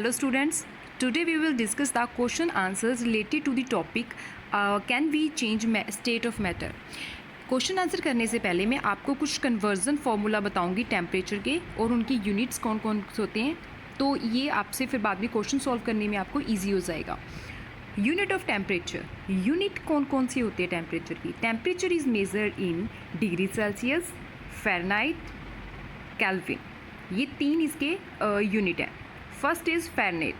Hello students, today we will discuss the question answers related to the topic can we change state of matter. Question answer करने से पहले मैं आपको कुछ conversion formula बताऊंगी temperature के और उनके यूनिट्स कौन कौन से होते हैं, तो ये आपसे फिर बाद में क्वेश्चन सॉल्व करने में आपको ईजी हो जाएगा. यूनिट ऑफ टेम्परेचर, यूनिट कौन कौन सी होती है टेम्परेचर की. Temperature is measured in degree Celsius, Fahrenheit, kelvin. ये तीन इसके यूनिट हैं. First is Fahrenheit.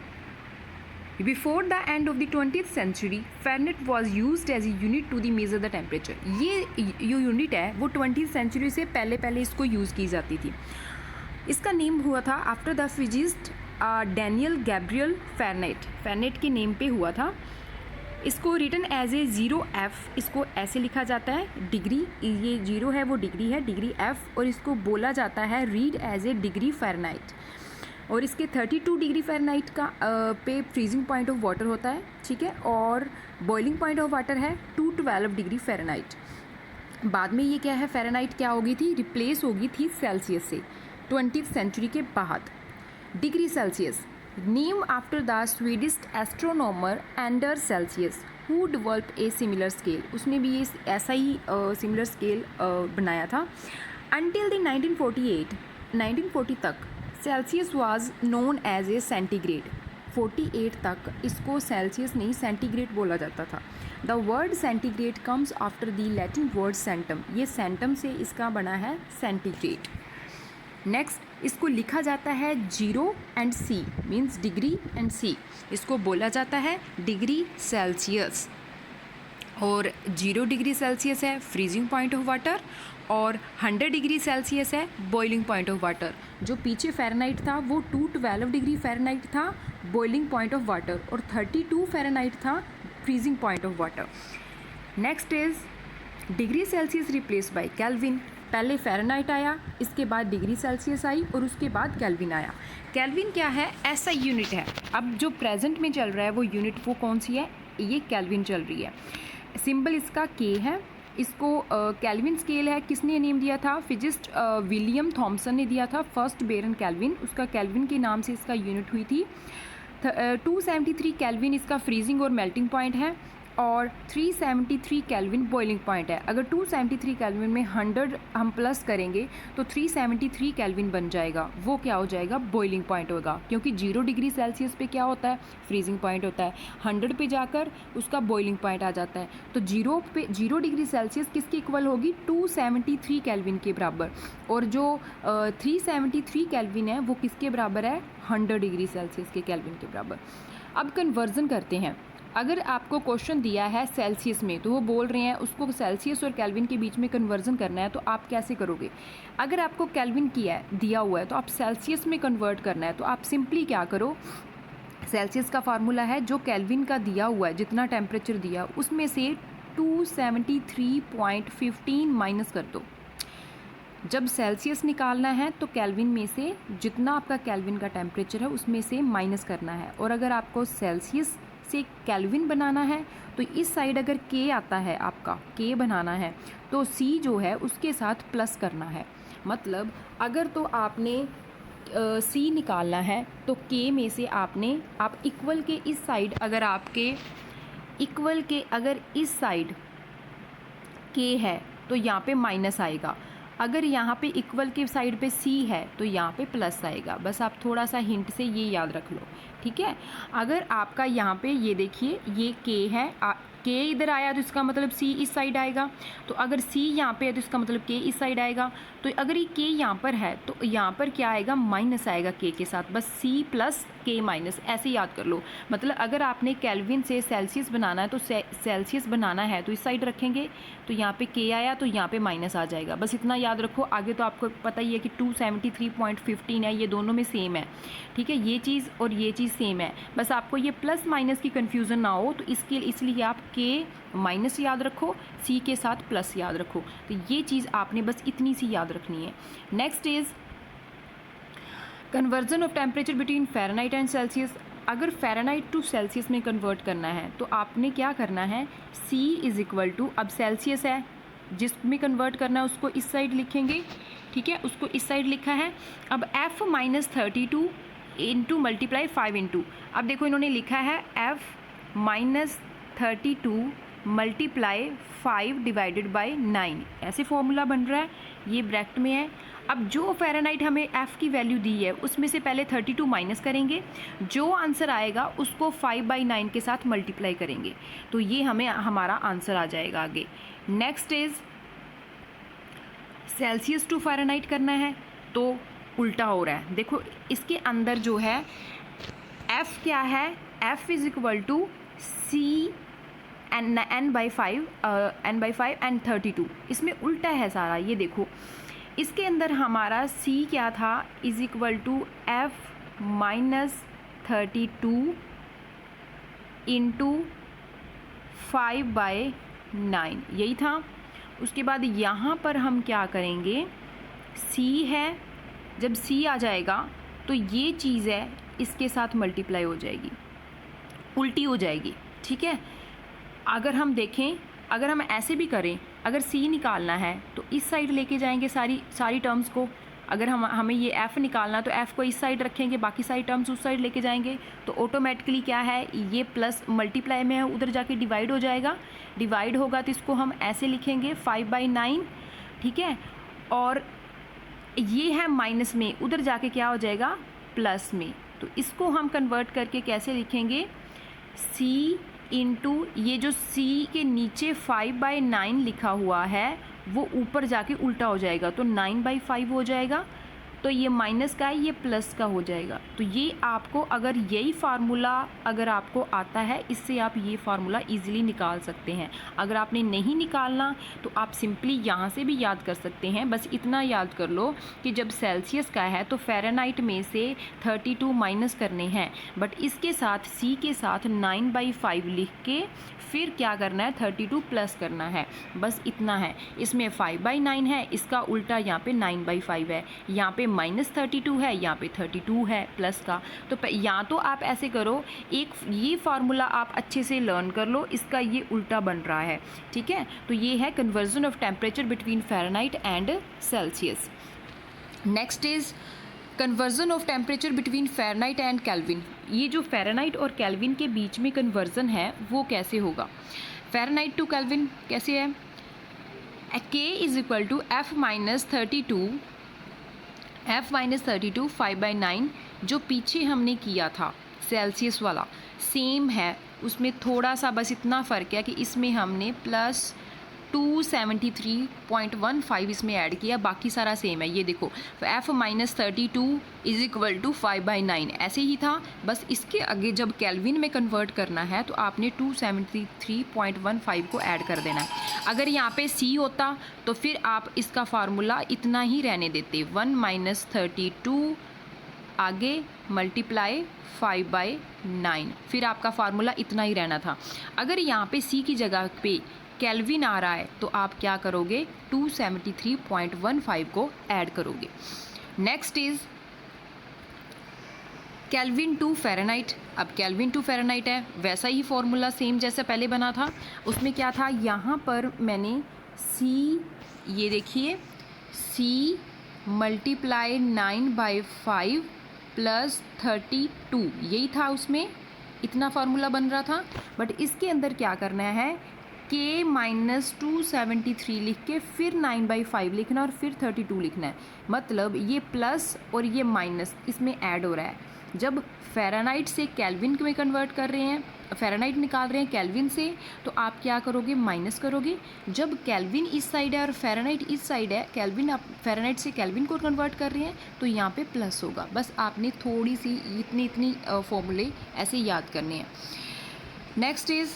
Before the end of the 20th century, Fahrenheit was used as a unit to the measure the temperature. ये जो unit है वो 20th century से पहले इसको यूज़ की जाती थी. इसका नेम हुआ था after the physicist Daniel Gabriel Fahrenheit. Fahrenheit के नेम पे हुआ था. इसको रिटन एज ए 0F, इसको ऐसे लिखा जाता है. डिग्री, ये 0 है वो डिग्री है, डिग्री F, और इसको बोला जाता है read as a degree Fahrenheit. और इसके 32 डिग्री फ़ारेनहाइट का पे फ्रीजिंग पॉइंट ऑफ वाटर होता है, ठीक है, और बॉइलिंग पॉइंट ऑफ वाटर है 212 डिग्री फ़ारेनहाइट. बाद में ये क्या है, फ़ारेनहाइट क्या होगी थी, रिप्लेस होगी थी सेल्सियस से 20th सेंचुरी के बाद. Degree Celsius name after the Swedish astronomer Anders Celsius who developed a similar scale. उसने भी ये ऐसा ही सिमिलर स्केल बनाया था. अनटिल द 1940 तक Celsius was known as a centigrade. 48 तक इसको सेल्सियस नहीं सेंटीग्रेड बोला जाता था. The word centigrade comes after the Latin word centum. ये सेंटम से इसका बना है सेंटीग्रेड. नेक्स्ट इसको लिखा जाता है 0 and C means degree and C. इसको बोला जाता है डिग्री सेल्सियस. और 0 डिग्री सेल्सियस है फ्रीजिंग पॉइंट ऑफ वाटर और 100 डिग्री सेल्सियस है बॉइलिंग पॉइंट ऑफ वाटर. जो पीछे फ़ारेनहाइट था वो 212 डिग्री फ़ारेनहाइट था बॉइलिंग पॉइंट ऑफ वाटर, और 32 फ़ारेनहाइट था freezing point of water. Next is degree Celsius replace by kelvin. पहले फ़ारेनहाइट आया, इसके बाद डिग्री सेल्सियस आई और उसके बाद केल्विन आया. केल्विन क्या है, ऐसा यूनिट है. अब जो प्रेजेंट में चल रहा है वो यूनिट वो कौन सी है, ये केल्विन चल रही है. सिंबल इसका K है. इसको केल्विन स्केल है. किसने नेम दिया था, फिजिस्ट विलियम थॉमसन ने दिया था. फर्स्ट बेरन केल्विन, उसका केल्विन के नाम से इसका यूनिट हुई थी. 273 केल्विन इसका फ्रीजिंग और मेल्टिंग पॉइंट है, और 373 केल्विन बॉइलिंग पॉइंट है. अगर 273 केल्विन में 100 हम प्लस करेंगे तो 373 केल्विन बन जाएगा. वो क्या हो जाएगा, बॉइलिंग पॉइंट होगा, क्योंकि 0 डिग्री सेल्सियस पे क्या होता है, फ्रीजिंग पॉइंट होता है. 100 पे जाकर उसका बॉइलिंग पॉइंट आ जाता है. तो 0 डिग्री सेल्सियस किसके इक्वल होगी, 273 केल्विन के बराबर. और जो 373 केल्विन है वो किसके बराबर है, 100 डिग्री सेल्सियस के केल्विन के बराबर. अब कन्वर्जन करते हैं. अगर आपको क्वेश्चन दिया है सेल्सियस में, तो वो बोल रहे हैं उसको सेल्सियस और केल्विन के बीच में कन्वर्जन करना है, तो आप कैसे करोगे. अगर आपको केल्विन दिया हुआ है तो आप सेल्सियस में कन्वर्ट करना है, तो आप सिंपली क्या करो, सेल्सियस का फार्मूला है जो केल्विन का दिया हुआ है, जितना टेम्परेचर दिया उसमें से 273.15 माइनस कर दो. जब सेल्सियस निकालना है तो केल्विन में से जितना आपका केल्विन का टेम्परेचर है उसमें से माइनस करना है. और अगर आपको सेल्सियस से केल्विन बनाना है तो इस साइड अगर K आता है, आपका K बनाना है, तो C जो है उसके साथ प्लस करना है. मतलब अगर तो आपने C निकालना है तो K में से आप इक्वल के इस साइड, अगर आपके इक्वल के अगर इस साइड K है तो यहाँ पे माइनस आएगा. अगर यहाँ पे इक्वल के साइड पे C है तो यहाँ पे प्लस आएगा. बस आप थोड़ा सा हिंट से ये याद रख लो, ठीक है. अगर आपका यहाँ पे ये देखिए ये K है, K इधर आया तो इसका मतलब C इस साइड आएगा. तो अगर C यहाँ पे है तो इसका मतलब K इस साइड आएगा. तो अगर ये K यहाँ पर है तो यहाँ पर क्या आएगा, माइनस आएगा K के साथ. बस C प्लस K माइनस, ऐसे याद कर लो. मतलब अगर आपने केल्विन से सेल्सियस बनाना है तो सेल्सियस बनाना है तो इस साइड रखेंगे, तो यहाँ पे K आया तो यहाँ पे माइनस आ जाएगा. बस इतना याद रखो. आगे तो आपको पता ही है कि 273.15 है, ये दोनों में सेम है, ठीक है. ये चीज़ और ये चीज़ सेम है. बस आपको ये प्लस माइनस की कन्फ्यूज़न ना हो, तो इसलिए आप K माइनस याद रखो, C के साथ प्लस याद रखो. तो ये चीज़ आपने बस इतनी सी याद रखनी है. Next is conversion of temperature between Fahrenheit and Celsius. अगर फ़ारेनहाइट टू सेल्सियस में कन्वर्ट करना है तो आपने क्या करना है, C इज़ इक्वल टू, अब सेल्सियस है जिसमें कन्वर्ट करना है उसको इस साइड लिखेंगे, ठीक है, उसको इस साइड लिखा है. अब F -32 इंटू मल्टीप्लाई 5 इंटू, अब देखो इन्होंने लिखा है f minus 32 multiply 5 divided by 9, ऐसे फॉर्मूला बन रहा है, ये ब्रैकेट में है। अब जो फ़ारेनहाइट हमें f की वैल्यू दी है उसमें से पहले 32 माइनस करेंगे, जो आंसर आएगा उसको 5/9 के साथ मल्टीप्लाई करेंगे, तो ये हमें हमारा आंसर आ जाएगा आगे। Next is Celsius to Fahrenheit करना है, तो उल्टा हो रहा है। देखो इसके अंदर जो है f क्या है, f is equal to c n/5 and 32, इसमें उल्टा है सारा। ये देखो इसके अंदर हमारा c क्या था, is equal to f minus 32 into 5/9, यही था। उसके बाद यहाँ पर हम क्या करेंगे, c है, जब c आ जाएगा तो ये चीज़ है इसके साथ मल्टीप्लाई हो जाएगी, उल्टी हो जाएगी, ठीक है। अगर हम देखें, अगर हम ऐसे भी करें, अगर c निकालना है तो इस साइड लेके जाएंगे सारी टर्म्स को। अगर हमें ये f निकालना तो f को इस साइड रखेंगे, बाकी सारी टर्म्स उस साइड लेके जाएंगे, तो ऑटोमेटिकली क्या है, ये प्लस मल्टीप्लाई में है, उधर जाके डिवाइड हो जाएगा। डिवाइड होगा तो इसको हम ऐसे लिखेंगे 5/9, ठीक है। और ये है माइनस में, उधर जाके क्या हो जाएगा, प्लस में। तो इसको हम कन्वर्ट करके कैसे लिखेंगे, c इंटू ये जो c के नीचे 5/9 लिखा हुआ है वो ऊपर जाके उल्टा हो जाएगा, तो 9/5 हो जाएगा। तो ये माइनस का है, ये प्लस का हो जाएगा। तो ये आपको, अगर यही फार्मूला अगर आपको आता है, इससे आप ये फार्मूला इजीली निकाल सकते हैं। अगर आपने नहीं निकालना तो आप सिंपली यहाँ से भी याद कर सकते हैं। बस इतना याद कर लो कि जब सेल्सियस का है तो फ़ारेनहाइट में से 32 माइनस करने हैं, बट इसके साथ c के साथ 9/5 लिख के फिर क्या करना है, 32 प्लस करना है, बस इतना है। इसमें 5/9 है, इसका उल्टा यहाँ पे 9/5 है, यहाँ पे -32 है, यहाँ पे 32 है प्लस का। तो या तो आप ऐसे करो, एक ये फार्मूला आप अच्छे से लर्न कर लो, इसका ये उल्टा बन रहा है, ठीक है। तो ये है conversion of temperature between Fahrenheit and Celsius. Next is conversion of temperature between Fahrenheit and kelvin. ये जो फ़ारेनहाइट और केल्विन के बीच में कन्वर्जन है वो कैसे होगा, फ़ारेनहाइट टू केल्विन कैसे है, k is equal to f minus 32 5/9, जो पीछे हमने किया था सेल्सियस वाला सेम है, उसमें थोड़ा सा बस इतना फ़र्क है कि इसमें हमने प्लस 273.15 इसमें ऐड किया, बाकी सारा सेम है। ये देखो f minus 32 is equal to 5/9 ऐसे ही था, बस इसके आगे जब केल्विन में कन्वर्ट करना है तो आपने 273.15 को ऐड कर देना है। अगर यहाँ पे c होता तो फिर आप इसका फार्मूला इतना ही रहने देते, 1 माइनस 32 आगे मल्टीप्लाई 5/9, फिर आपका फार्मूला इतना ही रहना था। अगर यहाँ पे c की जगह पे केल्विन आ रहा है तो आप क्या करोगे, 273.15 को ऐड करोगे। Next is Kelvin to Fahrenheit. अब केल्विन टू फ़ारेनहाइट है, वैसा ही फॉर्मूला सेम जैसे पहले बना था। उसमें क्या था, यहाँ पर मैंने c, ये देखिए c मल्टीप्लाई 9/5 प्लस 32, यही था, उसमें इतना फार्मूला बन रहा था। बट इसके अंदर क्या करना है, k माइनस 273 लिख के फिर 9/5 लिखना और फिर 32 लिखना है। मतलब ये प्लस और ये माइनस इसमें ऐड हो रहा है। जब फ़ारेनहाइट से केल्विन में कन्वर्ट कर रहे हैं, फ़ारेनहाइट निकाल रहे हैं केल्विन से, तो आप क्या करोगे, माइनस करोगे। जब केल्विन इस साइड है और फ़ारेनहाइट इस साइड है, केल्विन आप फ़ारेनहाइट से केल्विन को कन्वर्ट कर रहे हैं तो यहाँ पे प्लस होगा। बस आपने थोड़ी सी इतनी फॉर्मूले ऐसे याद करने हैं। नेक्स्ट इज़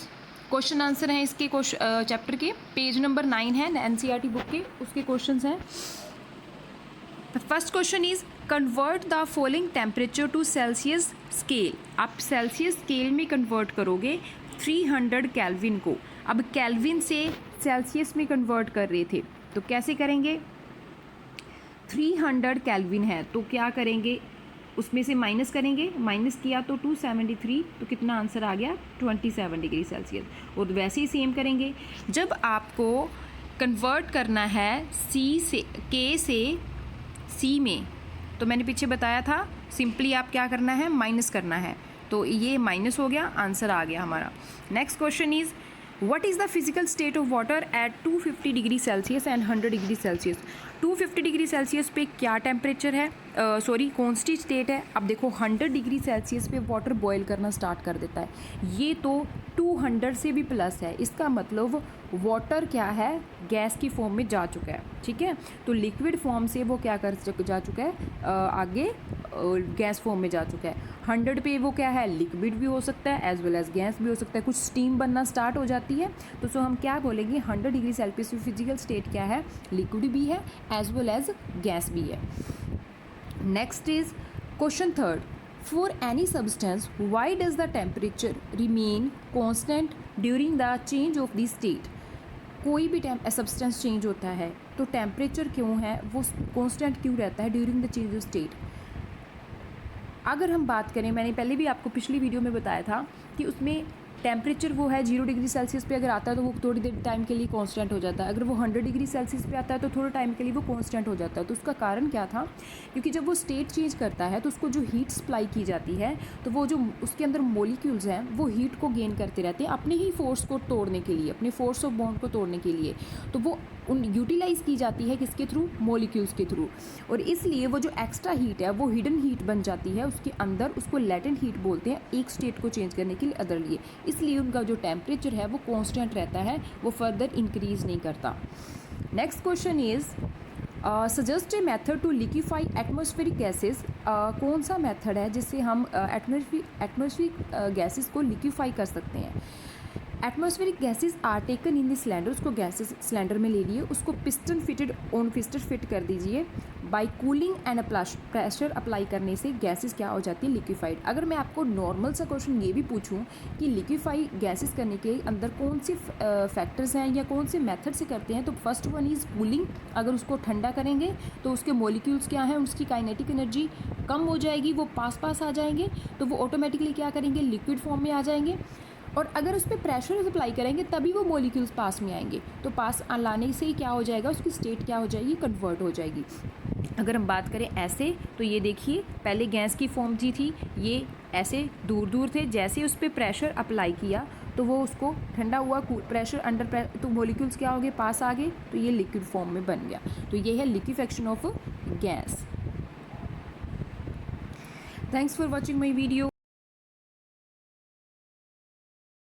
क्वेश्चन आंसर हैं इसके चैप्टर के, पेज नंबर 9 है NCERT बुक के, उसके क्वेश्चंस हैं। First question is convert the following temperature to Celsius scale. आप सेल्सियस स्केल में कन्वर्ट करोगे 300 केल्विन को। अब केल्विन से सेल्सियस में कन्वर्ट कर रहे थे तो कैसे करेंगे, 300 केल्विन है तो क्या करेंगे, उसमें से माइनस करेंगे, माइनस किया तो 273, तो कितना आंसर आ गया, 27 डिग्री सेल्सियस। और वैसे ही सेम करेंगे, जब आपको कन्वर्ट करना है k से c में, तो मैंने पीछे बताया था सिंपली आप क्या करना है, माइनस करना है, तो ये माइनस हो गया, आंसर आ गया हमारा। Next question is what is the physical state of water at 250 degree Celsius and 100 degree Celsius. 250 degree Celsius पे क्या टेम्परेचर है, सॉरी कॉन्स्टेंट स्टेट है। अब देखो 100 डिग्री सेल्सियस पे वाटर बॉयल करना स्टार्ट कर देता है, ये तो 200 से भी प्लस है, इसका मतलब वाटर क्या है, गैस की फॉर्म में जा चुका है, ठीक है। तो लिक्विड फॉर्म से वो क्या कर जा चुका है, आगे गैस फॉर्म में जा चुका है। 100 पे वो क्या है, लिक्विड भी हो सकता है एज वेल एज गैस भी हो सकता है, कुछ स्टीम बनना स्टार्ट हो जाती है। तो सो हम क्या बोलेंगे, 100 डिग्री सेल्सियस की फिजिकल स्टेट क्या है, लिक्विड भी है एज वेल एज गैस भी है। Next is question third, for any substance why does the temperature remain constant during the change of the state. कोई भी सब्सटेंस चेंज होता है तो टेम्परेचर क्यों है, वो कॉन्स्टेंट क्यों रहता है during the change of state. अगर हम बात करें, मैंने पहले भी आपको पिछली वीडियो में बताया था कि उसमें टेम्परेचर वो है 0 डिग्री सेल्सियस पे अगर आता है तो वो थोड़ी देर टाइम के लिए कांस्टेंट हो जाता है, अगर वो 100 डिग्री सेल्सियस पे आता है तो थोड़े टाइम के लिए वो कांस्टेंट हो जाता है। तो उसका कारण क्या था, क्योंकि जब वो स्टेट चेंज करता है तो उसको जो हीट सप्लाई की जाती है तो वो जो उसके अंदर मॉलिक्यूल्स हैं वो हीट को गेन करते रहते हैं अपने ही फोर्स को तोड़ने के लिए, अपने फोर्स ऑफ बॉन्ड को तोड़ने के लिए। तो वो यूटिलाइज़ की जाती है किसके थ्रू, मॉलिक्यूल्स के थ्रू, और इसलिए वो जो एक्स्ट्रा हीट है वो हिडन हीट बन जाती है उसके अंदर, उसको लेटेंट हीट बोलते हैं, एक स्टेट को चेंज करने के लिए अदर लिए। इसलिए उनका जो टेम्परेचर है वो कांस्टेंट रहता है, वो फर्दर इंक्रीज नहीं करता। Next question is suggest a method to liquefy atmospheric gases. कौन सा मेथड है जिससे हम एटमॉस्फेरिक गैसेस को लिक्विफाई कर सकते हैं। Atmospheric gases are taken in the cylinder, उसको गैसेस सिलेंडर में ले लिए, उसको पिस्टन फिट कर दीजिए। By cooling and pressure apply करने से गैसेस क्या हो जाती है, लिक्विफाइड। अगर मैं आपको नॉर्मल सा क्वेश्चन ये भी पूछूं कि लिक्विफाई गैसेस करने के अंदर कौन से फैक्टर्स हैं या कौन से मेथड से करते हैं, तो फर्स्ट वन इज़ कूलिंग। अगर उसको ठंडा करेंगे तो उसके मॉलिक्यूल्स क्या हैं, उसकी काइनेटिक एनर्जी कम हो जाएगी, वो पास आ जाएंगे, तो वो ऑटोमेटिकली क्या करेंगे, लिक्विड फॉर्म में आ जाएंगे। और अगर उस पर प्रेशर अप्लाई करेंगे तभी वो मॉलिक्यूल्स पास में आएंगे, तो पास लाने से ही क्या हो जाएगा, उसकी स्टेट क्या हो जाएगी, कन्वर्ट हो जाएगी। अगर हम बात करें ऐसे, तो ये देखिए पहले गैस की फॉर्म थी, ये ऐसे दूर थे, जैसे उस पर प्रेशर अप्लाई किया तो वो उसको ठंडा हुआ, प्रेशर अंडर तो मॉलिक्यूल्स क्या हो गए, पास आ गए, तो ये लिक्विड फॉर्म में बन गया। तो ये है liquefaction of gas. Thanks for watching my video.